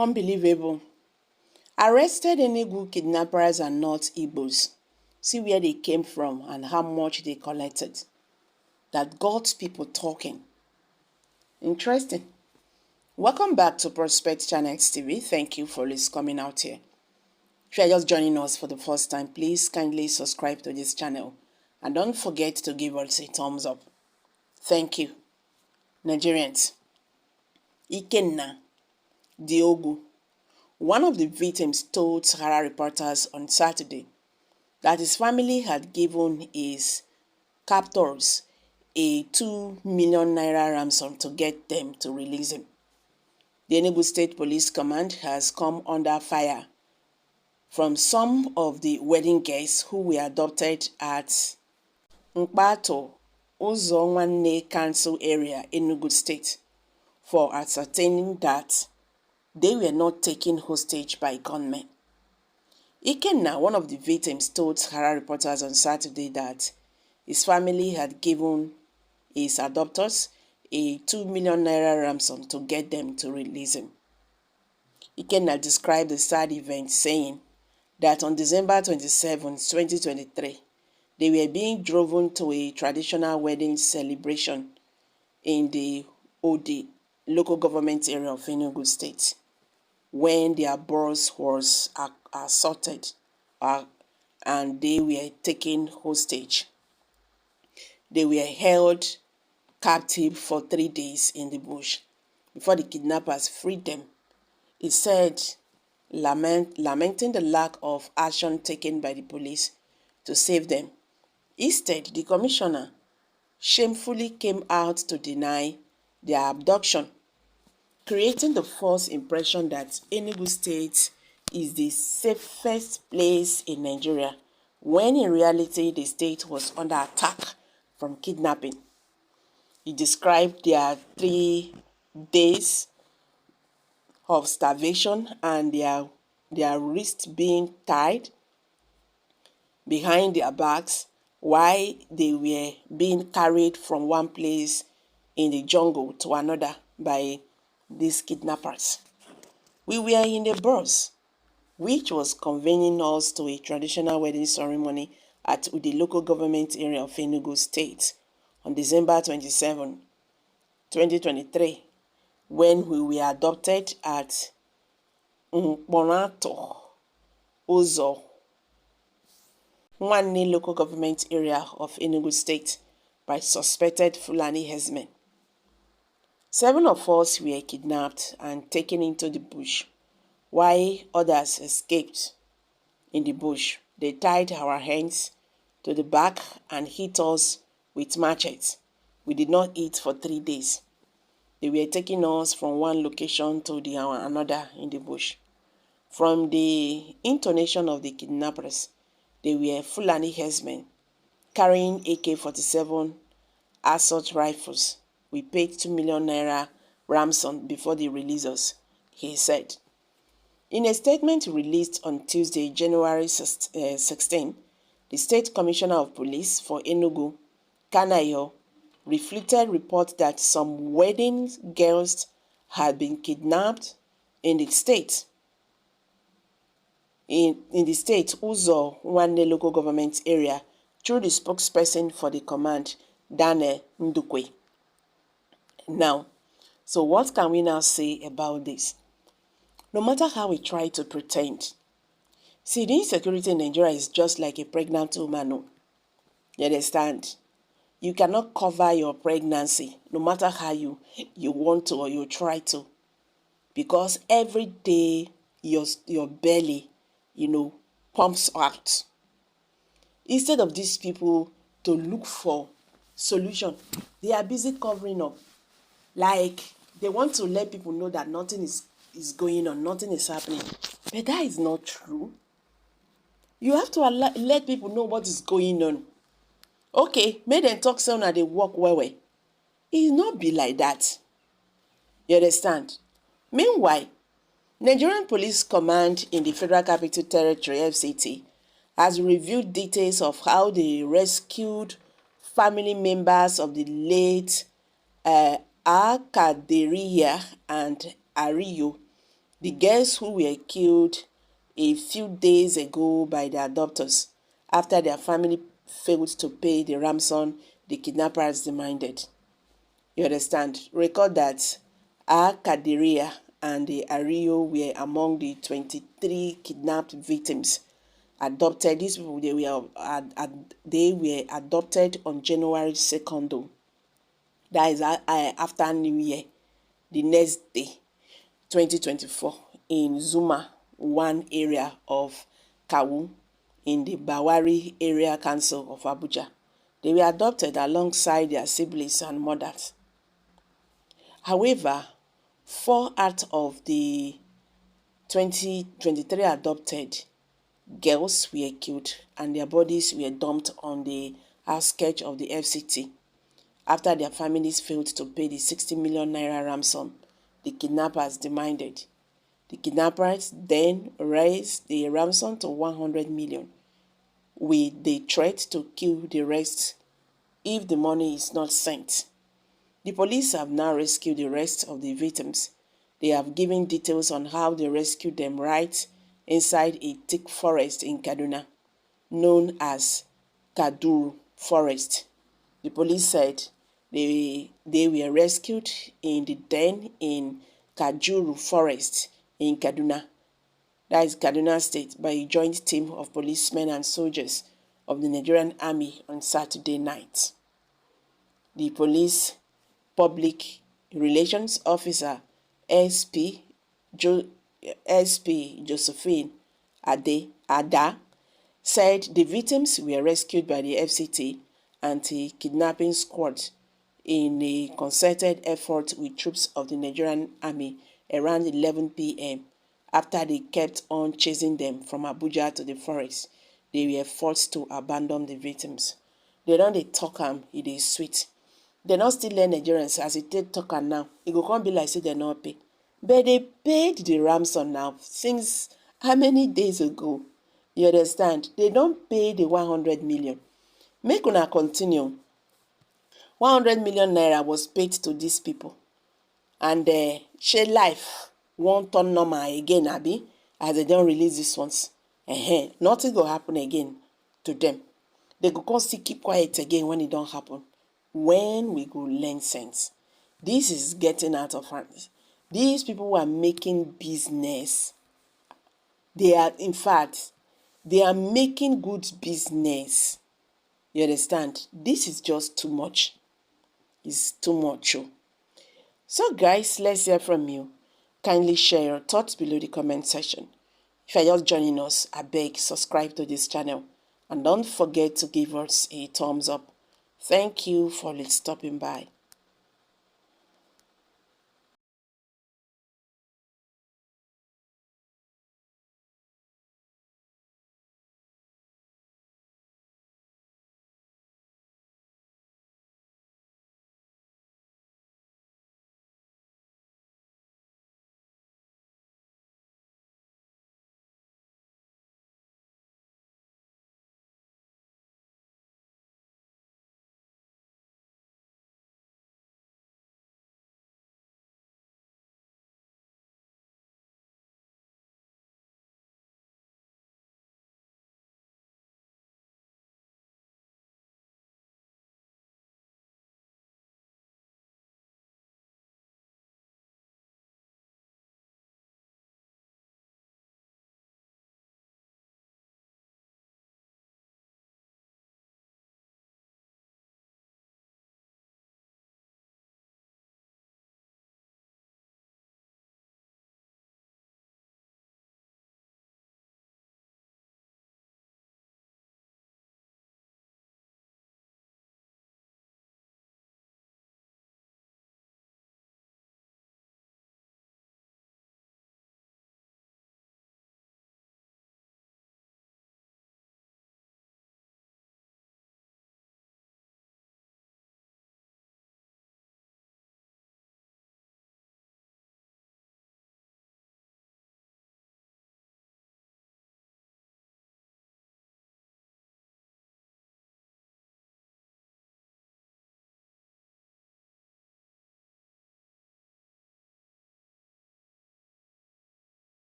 Unbelievable. Arrested Enugu kidnappers are not IGBOS. See where they came from and how much they collected. That got people talking. Interesting. Welcome back to Prospect Channel TV. Thank you for coming out here. If you are just joining us for the first time, please kindly subscribe to this channel. And don't forget to give us a thumbs up. Thank you. Nigerians. Ikenna Diogu. One of the victims told Sahara reporters on Saturday that his family had given his captors a 2 million naira ransom to get them to release him. The Enugu State Police Command has come under fire from some of the wedding guests who were adopted at Nkpato, Uzonwanne Council area, Enugu State, for ascertaining that they were not taken hostage by gunmen. Ikenna, one of the victims, told Sahara reporters on Saturday that his family had given his adopters a 2 million naira ransom to get them to release him. Ikenna described the sad event, saying that on December 27, 2023, they were being driven to a traditional wedding celebration in the Odi local government area of Enugu State, when their boss was assaulted and they were taken hostage. They were held captive for 3 days in the bush before the kidnappers freed them. He said, lamenting the lack of action taken by the police to save them. Instead, the commissioner shamefully came out to deny their abduction, creating the false impression that Enugu State is the safest place in Nigeria, when in reality the state was under attack from kidnapping. He described their 3 days of starvation and their wrists being tied behind their backs while they were being carried from one place in the jungle to another by these kidnappers. We were in a bus, which was convening us to a traditional wedding ceremony at the local government area of Enugu State on December 27, 2023, when we were adopted at Nkpato, Uzonwanne local government area of Enugu State by suspected Fulani herdsmen. 7 of us were kidnapped and taken into the bush, while others escaped in the bush. They tied our hands to the back and hit us with machetes. We did not eat for 3 days. They were taking us from one location to another in the bush. From the intonation of the kidnappers, they were Fulani herdsmen carrying AK-47 assault rifles. We paid 2 million naira ransom before they released us, he said. In a statement released on Tuesday, January 16, the State Commissioner of Police for Enugu, Kanayo, refuted reports that some wedding girls had been kidnapped in the state. In the state, Uzonwanne local government area, through the spokesperson for the command, Daniel Ndukwe. Now, so what can we now say about this? No matter how we try to pretend, see, the insecurity in Nigeria is just like a pregnant woman. You understand? You cannot cover your pregnancy, no matter how you want to or you try to, because every day your belly, pumps out. Instead of these people to look for solution, they are busy covering up. Like, they want to let people know that nothing is going on, nothing is happening. But that is not true. You have to let people know what is going on. Okay, make them talk so now they walk well. It will not be like that. You understand? Meanwhile, Nigerian Police Command in the Federal Capital Territory, FCT, has reviewed details of how they rescued family members of the late Akaderiya and Ariyo The girls who were killed a few days ago by their adopters after their family failed to pay the ransom the kidnappers demanded. You understand? Record that Kadiria and the Ario were among the 23 kidnapped victims adopted. These people, they were adopted on January 2nd. That is after New Year, the next day, 2024, in Zuma 1 area of Kawu, in the Bawari area council of Abuja. They were adopted alongside their siblings and mothers. However, 4 out of the 2023 adopted girls were killed and their bodies were dumped on the outskirts of the FCT after their families failed to pay the 60 million naira ransom the kidnappers demanded. The kidnappers then raised the ransom to 100 million with the threat to kill the rest if the money is not sent. The police have now rescued the rest of the victims. They have given details on how they rescued them right inside a thick forest in Kaduna, known as Kaduru Forest. The police said they were rescued in the den in Kajuru Forest in Kaduna, that is Kaduna State, by a joint team of policemen and soldiers of the Nigerian Army on Saturday night. The police Public Relations Officer SP Josephine Ada said the victims were rescued by the FCT anti-kidnapping squad in a concerted effort with troops of the Nigerian Army around 11 p.m. After they kept on chasing them from Abuja to the forest, they were forced to abandon the victims. They don't talk am, it is sweet. They not still learn Nigerians as it take talk am now. It go come be like say they not pay. But they paid the ransom now since how many days ago? You understand? They don't pay the 100 million. Make una continue. 100 million naira was paid to these people. And share life won't turn normal again, abi, as they don't release these ones. Nothing will happen again to them. They go come still keep quiet again when it don't happen. When we go learn sense. This is getting out of hand. These people who are making business. They are, in fact, they are making good business. You understand? This is just too much. It's too much. So guys, let's hear from you. Kindly share your thoughts below the comment section. If you're just joining us, I beg, subscribe to this channel. And don't forget to give us a thumbs up. Thank you for stopping by.